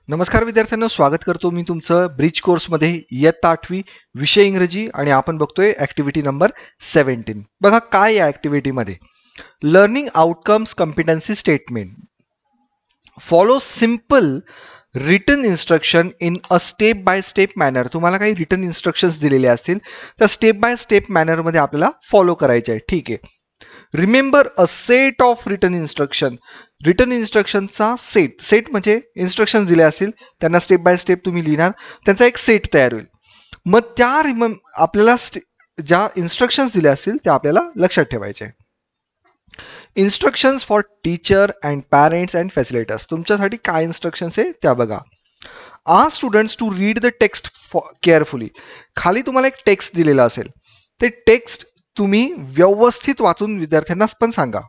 नमस्कार विद्यार्थ्यांनो, स्वागत करतो मी तुमचं ब्रिज कोर्समध्ये इयत्ता 8वी विषय इंग्रजी आणि आपण बघतोय ऍक्टिव्हिटी नंबर 17. बघा काय या ऍक्टिव्हिटीमध्ये learning outcomes competency statement follow simple written instruction in a step by step manner. तुम्हाला काही रिटन इन्स्ट्रक्शन्स दिलेले असतील त्या स्टेप बाय स्टेप मॅनरमध्ये आपल्याला फॉलो करायचे आहे. ठीक आहे. Remember a set of written instruction. Written इन्स्ट्रक्शनचा सेट म्हणजे इन्स्ट्रक्शन दिले असतील त्यांना स्टेप बाय स्टेप तुम्ही लिहिणार, त्यांचा एक सेट तयार होईल. मग त्या आपल्याला ज्या इन्स्ट्रक्शन्स दिल्या असतील त्या आपल्याला लक्षात ठेवायचे. Instructions for teacher and parents and facilitators. तुमच्यासाठी काय इन्स्ट्रक्शन्स आहे त्या बघा. Ask students to read the text carefully. खाली तुम्हाला एक टेक्स्ट दिलेला असेल, ते टेक्स्ट तुम्ही व्यवस्थित वाचून विद्यार्थ्यांना पण सांगा.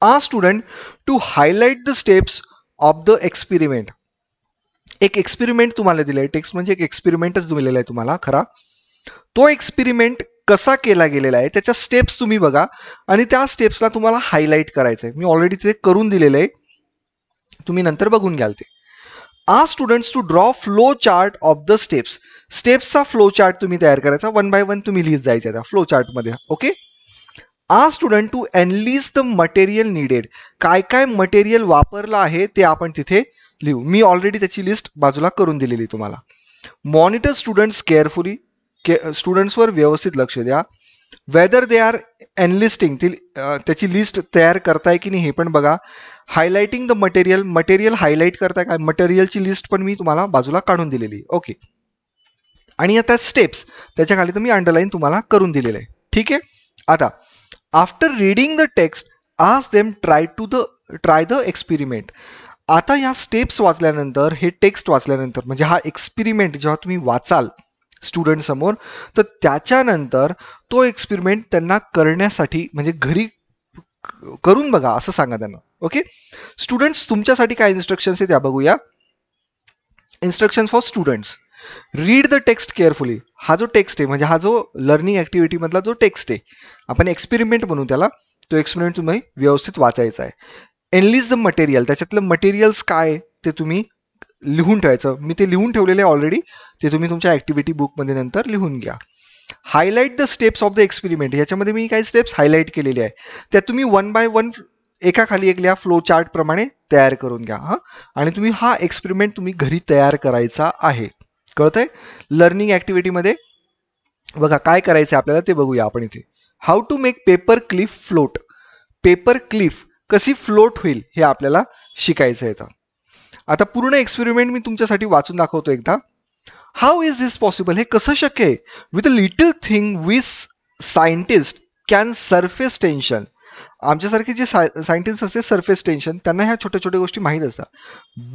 Ask student to highlight the steps of the experiment. एक एक्सपेरिमेंट तुम्हाला दिलाय, टेक्स्ट म्हणजे एक एक्सपेरिमेंटच दिलेला आहे तुम्हाला खरा. तो एक्सपेरिमेंट कसा केला गेलेला आहे त्याच्या स्टेप्स तुम्ही बघा आणि त्या स्टेप्सला तुम्हाला हायलाइट करायचं आहे. मी ऑलरेडी ते करून दिलेलं आहे, तुम्ही नंतर बघून घ्याल ते. Ask students to draw flow chart of the steps. स्टेप्सचा फ्लो चार्ट तुम्ही तयार करायचा, वन बाय वन तुम्ही लिहित जायचं त्या फ्लो चार्टमध्ये. Okay. Ask student to enlist the material needed. काय काय मटेरियल वापरलं आहे ते आपण तिथे लिहू. मी ऑलरेडी त्याची लिस्ट बाजूला करून दिलेली तुम्हाला. Monitor students carefully. स्टुडंट्सवर व्यवस्थित लक्ष द्या. वेदर दे आर एनलिस्टिंग, त्याची लिस्ट तयार करताय की नाही हे पण बघा. Highlighting the material. Material highlight करताय काय, मटेरियलची लिस्ट पण मी तुम्हाला बाजूला काढून दिलेली. ओके. आणि आता स्टेप्स त्याच्या खाली तर मी अंडरलाईन तुम्हाला करून दिलेलं आहे. ठीक आहे. आता after reading the text ask them try the experiment. आता या स्टेप्स वाचल्यानंतर, हे टेक्स्ट वाचल्यानंतर म्हणजे हा एक्सपेरिमेंट जेव्हा तुम्ही वाचाल स्टुडंट समोर, तर त्याच्यानंतर तो एक्सपेरिमेंट त्यांना करण्यासाठी म्हणजे घरी करून बघा असं सांगा त्यांना. ओके. स्टुडंट्स तुमच्यासाठी काय इन्स्ट्रक्शन्स आहे त्या बघूया. Instruction for students. Read the text carefully. हा जो टेक्स्ट आहे म्हणजे हा जो लर्निंग ऍक्टिव्हिटी मधला जो टेक्स्ट आहे, आपण एक्सपेरिमेंट बनवू त्याला, तो एक्सपेरिमेंट तुम्ही व्यवस्थित वाचायचा आहे. Analyst the material. त्याच्यातलं मटेरियल्स काय ते तुम्ही लिहून ठेवायचं. मी ते लिहून ठेवलेले आहे ऑलरेडी, ते तुम्ही तुमच्या ऍक्टिव्हिटी बुकमध्ये नंतर लिहून घ्या. Highlight the steps of the experiment. याच्यामध्ये मी काही स्टेप्स हायलाइट केलेले आहे, त्यात तुम्ही वन बाय वन एका खाली एक लिहा, फ्लो चार्ट प्रमाणे तयार करून घ्या. हा, आणि तुम्ही हा एक्सपेरिमेंट तुम्ही घरी तयार करायचा आहे. कळतंय. लर्निंग ऍक्टिव्हिटीमध्ये बघा काय करायचं आपल्याला ते बघूया आपण इथे. How to make paper clip float. Paper clip कशी फ्लोट होईल हे आपल्याला शिकायचं आहे. आता पूर्ण एक्सपेरिमेंट मी तुमच्यासाठी वाचून दाखवतो एकदा. How is this possible. हे कसं शक्य आहे. With a little thing with scientist can surface tension. आमच्यासारखे जे सायंटिस्ट असते सरफेस टेन्शन, त्यांना ह्या छोट्या छोट्या गोष्टी माहीत असतात.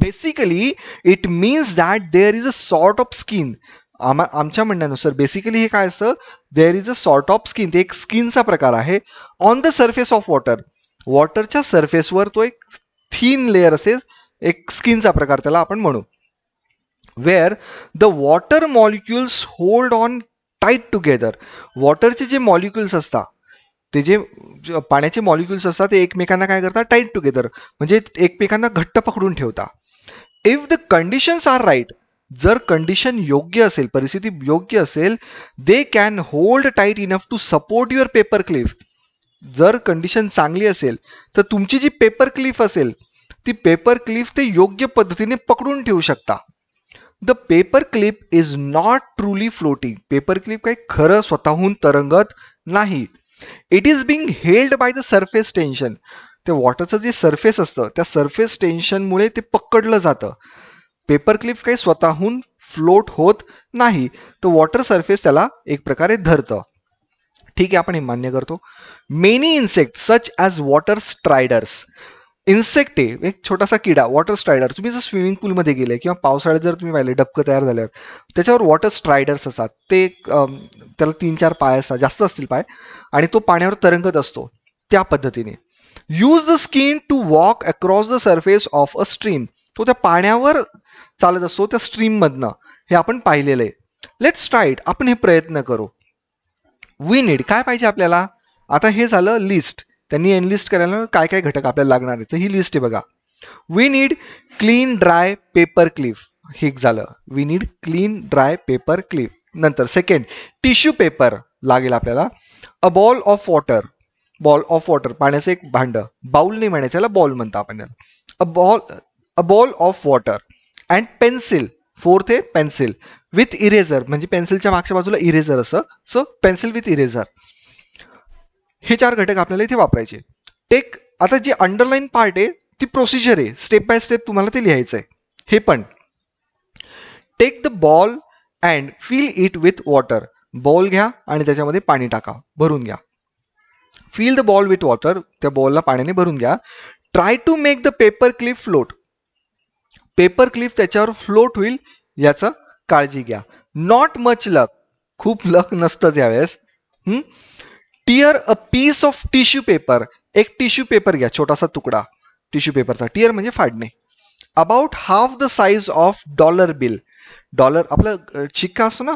Basically it means that there is a sort of skin. आमच्या म्हणण्यानुसार बेसिकली हे काय असतं, there is a sort of skin. ते एक स्किनचा प्रकार आहे. On the surface of water. वॉटरच्या सरफेसवर तो एक थीन लेअर असेल, एक स्किनचा प्रकार त्याला आपण म्हणू. Where the water molecules hold on tight together. वॉटरचे जे मॉलिक्युल्स असतात, ते जे पाण्याचे मॉलिक्युल्स असतात ते एकमेकांना काय करतात, टाईट टुगेदर म्हणजे एकमेकांना घट्ट पकडून ठेवतात. If the conditions are right. जर कंडिशन योग्य असेल, परिस्थिती योग्य असेल, they can hold tight enough to support your paper clip. जर कंडिशन चांगली असेल तर तुमची जी पेपर क्लिप असेल, ती पेपर क्लिप ते योग्य पद्धतीने पकडून ठेवू शकता. The paper clip is not truly floating. Paper clip काही खरं स्वतःहून तरंगत नाही. It is being held by the surface tension. ते वॉटरचं जे सरफेस असतं त्या सरफेस टेन्शनमुळे ते पकडलं जातं. पेपर क्लिप काही स्वतःहून फ्लोट होत नाही, तर वॉटर सरफेस त्याला एक प्रकारे धरतं. ठीक आहे, आपण हे मान्य करतो. Many insect such as water striders. Insect आहे एक छोटासा किडा, वॉटर स्ट्रायडर. तुम्ही जर स्विमिंग पूलमध्ये गेले किंवा पावसाळ्यात जर तुम्ही पाहिले डबकं तयार झाल्यावर त्याच्यावर वॉटर स्ट्रायडर्स असतात. ते त्याला 3-4 पाय असतात, जास्त असतील पाय, आणि तो पाण्यावर तरंगत असतो त्या पद्धतीने. Use the skin to walk across the surface of a stream. तो त्या पाण्यावर चालत असतो त्या स्ट्रीम मधनं, हे आपण पाहिलेलं आहे. Let's try it. आपण हे प्रयत्न करू. We need. काय पाहिजे आपल्याला. आता हे झालं लिस्ट. त्यांनी एनलिस्ट करायला काय काय घटक आपल्याला लागणार आहे, तर ही लिस्ट आहे बघा. We need clean dry paper clip. हे झालं. We need clean dry paper clip. नंतर सेकंड टिश्यू पेपर लागेल आपल्याला. A bowl of water. Bowl of water पाण्याचं एक भांड. बाउल नाही म्हणायचं याला, बॉल म्हणतो आपण याला. अ bowl of water and pencil. Fourth आहे पेन्सिल विथ इरेझर, म्हणजे पेन्सिलच्या मागच्या बाजूला इरेझर असं. So pencil with eraser. हे 4 घटक आपल्याला इथे वापरायचे. टेक. आता जे अंडरलाईन पार्ट आहे ती प्रोसिजर आहे, स्टेप बाय स्टेप तुम्हाला ते लिहायचं आहे. हे पण take the bowl and fill it with water. Bowl घ्या आणि त्याच्यामध्ये पाणी टाका, भरून घ्या. Fill the bowl with water. त्या बॉलला पाण्याने भरून घ्या. Try to make the paper clip float. Paper clip त्याच्यावर फ्लोट होईल याचं काळजी घ्या. Not much luck. खूप लक नसतंच यावेळेस. Tear a piece of tissue paper. एक टिश्यू पेपर घ्या, छोटासा तुकडा टिश्यू पेपरचा. टियर म्हणजे फाडणे. About half the size of dollar bill. Dollar आपला शिक्का असतो ना,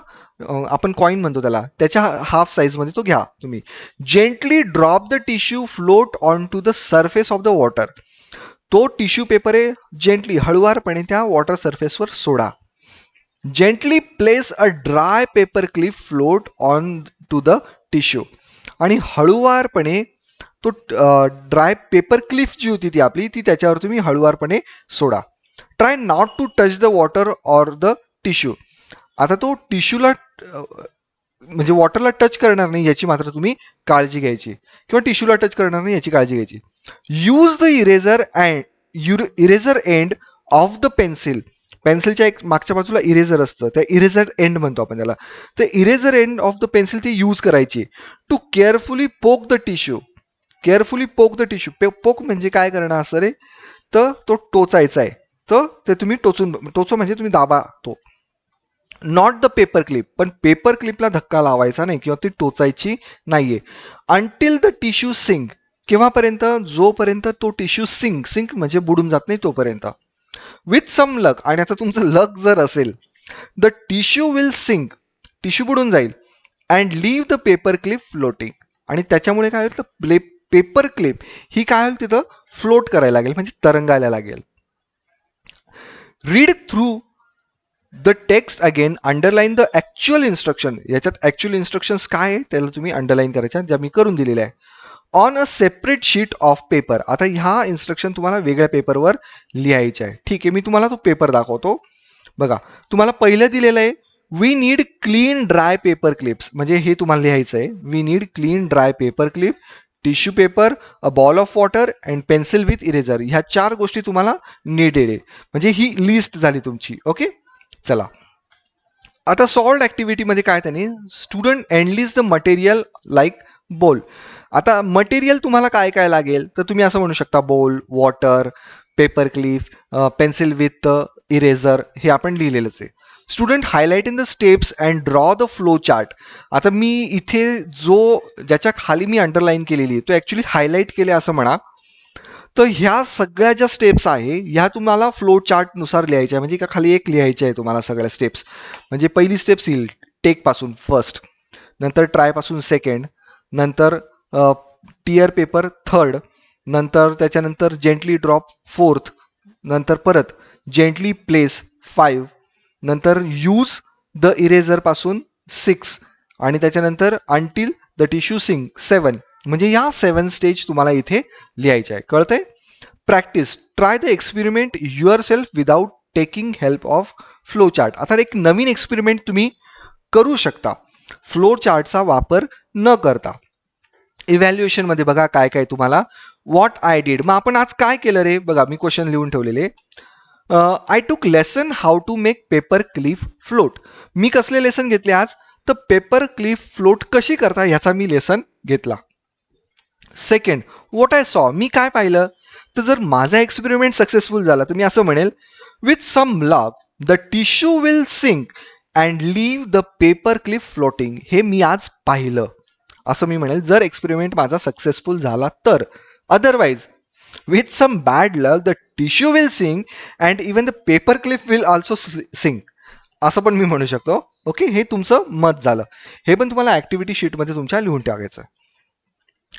आपण कॉइन म्हणतो त्याला, त्याच्या हाफ साइज मध्ये तो घ्या तुम्ही. Gently drop the tissue float on to the surface of the water. तो टिश्यू पेपर आहे, जेंटली हळुवारपणे त्या वॉटर सरफेसवर सोडा. Gently place a dry paper clip float on to the tissue. आणि हळुवारपणे तो ड्राय पेपर क्लिप जी होती ती आपली, ती त्याच्यावर तुम्ही हळुवारपणे सोडा. Try not to touch the water or the tissue. आता तो टिश्यूला म्हणजे वॉटरला टच करणार नाही याची मात्र तुम्ही काळजी घ्यायची, किंवा टिश्यूला टच करणार नाही याची काळजी घ्यायची. Use the eraser end of the pencil. पेन्सिलच्या एक मागच्या बाजूला इरेझर असतं, त्या इरेझर एंड म्हणतो आपण त्याला. तर eraser end of the pencil ती यूज करायची. To carefully poke the tissue. Carefully poke the tissue. Poke म्हणजे काय करणं असं रे, तर तो टोचायचा आहे. तर ते तुम्ही टोचो म्हणजे तुम्ही दाबा तो. Not the paper clip. पण पेपर क्लिपला धक्का लावायचा नाही किंवा ती टोचायची नाहीये. Until the tissue sink. केव्हापर्यंत? जोपर्यंत तो टिश्यू सिंक म्हणजे बुडून जात नाही तोपर्यंत. With some luck. आणि आता तुमचं लक जर असेल, the tissue will sink. Tissue बुडून जाईल. And leave the paper clip floating. आणि त्याच्यामुळे काय होईल, पेपर क्लिप ही काय होईल तिथं फ्लोट करायला लागेल, म्हणजे तरंगायला लागेल. Read through the text again. Underline the actual instruction. याच्यात ऍक्च्युअल इन्स्ट्रक्शन्स काय आहे त्याला तुम्ही अंडरलाईन करायच्या, ज्या मी करून दिलेल्या आहे. On a separate sheet of paper. आता ह्या इन्स्ट्रक्शन तुम्हाला वेगळ्या पेपरवर लिहायच्या आहे. ठीक आहे, मी तुम्हाला तो पेपर दाखवतो. बघा, तुम्हाला पहिलं दिलेलं आहे we need clean dry paper clips. म्हणजे हे तुम्हाला लिहायचं आहे, we need clean dry paper clip, tissue paper, a bowl of water and pencil with eraser. ह्या 4 गोष्टी तुम्हाला नीडेड आहे. म्हणजे ही लिस्ट झाली तुमची. ओके, चला. आता सॉल्ड ऍक्टिव्हिटीमध्ये काय त्याने, स्टुडंट एंडलीज द मटेरियल लाईक बोल. आता मटेरियल तुम्हाला काय काय लागेल, तर तुम्ही असं म्हणू शकता बोल, water, paper clip, pencil with eraser, हे आपण लिहिलेलंच आहे. Student highlight in the steps and draw the flow chart. आता मी इथे ज्याच्या खाली मी अंडरलाईन केलेली आहे तो ऍक्च्युली हायलाइट केले असं म्हणा. तर ह्या सगळ्या ज्या स्टेप्स आहे ह्या तुम्हाला फ्लो चार्ट नुसार लिहायच्या, म्हणजे का खाली एक लिहायच्या आहे तुम्हाला सगळ्या स्टेप्स. म्हणजे पहिली स्टेप्स येईल टेक पासून फर्स्ट, नंतर ट्राय पासून सेकंड, नंतर टियर पेपर थर्ड, नंतर त्याच्यानंतर जेंटली ड्रॉप फोर्थ, नंतर परत जेंटली प्लेस 5, नंतर यूज द इरेझर पासून 6, आणि त्याच्यानंतर अंटिल द टिश्यू सिंक 7. म्हणजे या 7 स्टेज तुम्हाला इथे लिहायच्या आहे. कळतंय? Practice. Try the experiment your self without taking help of flow chart. आता एक नवीन एक्सपेरिमेंट तुम्ही करू शकता फ्लो चार्टचा वापर न करता. इव्हॅल्युएशन मध्ये बघा काय काय तुम्हाला. What I did. मग आपण आज काय केलं रे, बघा मी क्वेश्चन लिहून ठेवलेले. I took lesson how to make paper clip float. मी कसले लेसन घेतले आज, तर पेपर क्लिप फ्लोट कशी करता ह्याचा मी लेसन घेतला. Second, what I saw. मी काय पाहिलं, तर जर माझा एक्सपेरिमेंट सक्सेसफुल झाला तर मी असं म्हणेल with some luck the tissue will sink and leave the paper clip floating. हे मी आज पाहिलं असं मी म्हणेल जर एक्सपेरिमेंट माझा सक्सेसफुल झाला तर. Otherwise with some bad luck the tissue will sink and even the paper clip will also sink, असं पण मी म्हणू शकतो. ओके, हे तुमचं मत झालं. हे पण तुम्हाला ऍक्टिव्हिटी शीट मध्ये तुमच्या लिहून टाकायचं.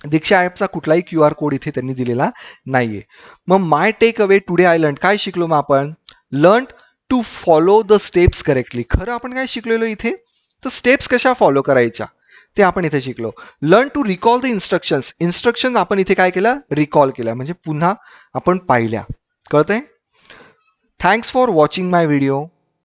दीक्षा ॲपचा कुठलाही QR कोड इथे त्यांनी दिलेला नाहीये. मग my take away today I learn काय शिकलो मग आपण? Learn to follow the steps correctly. खरं आपण काय शिकलेलो इथे? तर स्टेप्स कशा फॉलो करायच्या ते आपण इथे शिकलो. Learn to recall the instructions. Instruction आपण इथे काय केलं? रिकॉल केल्या, म्हणजे पुन्हा आपण पाहिल्या. कळतंय? Thanks for watching my video.